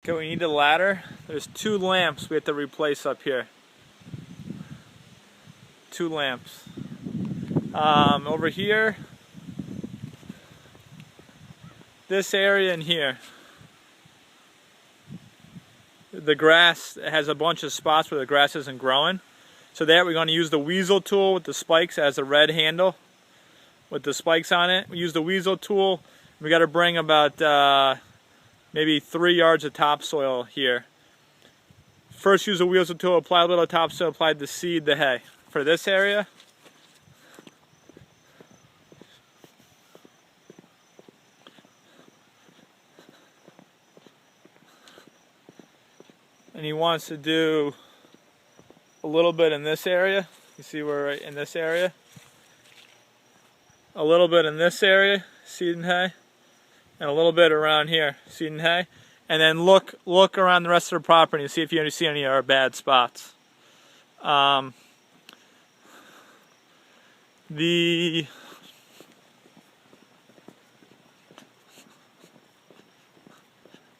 Okay, we need a ladder. There's 2 lamps we have to replace up here. 2 lamps. Over here, this area in here, the grass has a bunch of spots where the grass isn't growing. So there we're going to use the weasel tool with the spikes. It has a red handle with the spikes on it. We use the weasel tool. We got to bring about maybe 3 yards of topsoil here. First use the weasel tool, apply a little topsoil, apply the seed, the hay. For this area, and he wants to do a little bit in this area. You see we're right in this area. A little bit in this area, seed and hay. And a little bit around here, seed and hay. And then look around the rest of the property and see if you see any of our bad spots.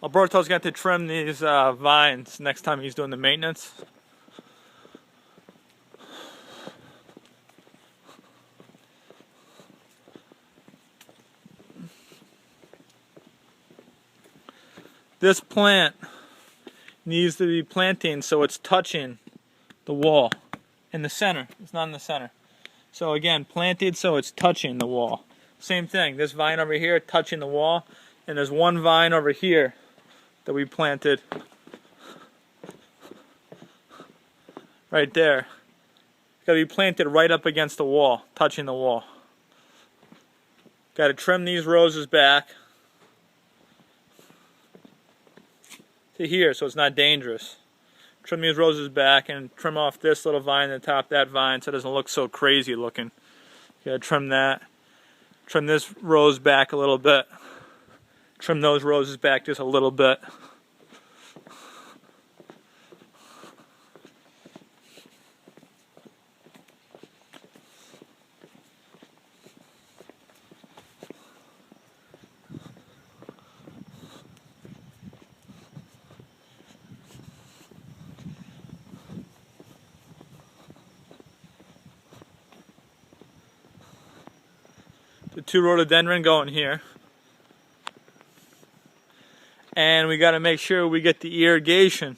Alberto's got to trim these vines next time he's doing the maintenance. This plant needs to be planting so it's touching the wall in the center. It's not in the center. So again, planted so it's touching the wall. Same thing, this vine over here touching the wall, and there's one vine over here that we planted right there. It's got to be planted right up against the wall, touching the wall. Got to trim these roses back to here so it's not dangerous. Trim these roses back and trim off this little vine and the top of that vine so it doesn't look so crazy looking. You gotta trim that. Trim this rose back a little bit. Trim those roses back just a little bit. The 2 rhododendron going here. And we got to make sure we get the irrigation,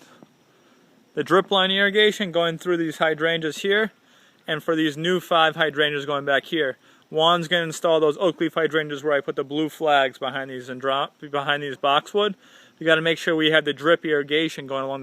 the drip line irrigation going through these hydrangeas here, and for these new 5 hydrangeas going back here. Juan's going to install those oak leaf hydrangeas where I put the blue flags behind these and behind these boxwood. We got to make sure we have the drip irrigation going along the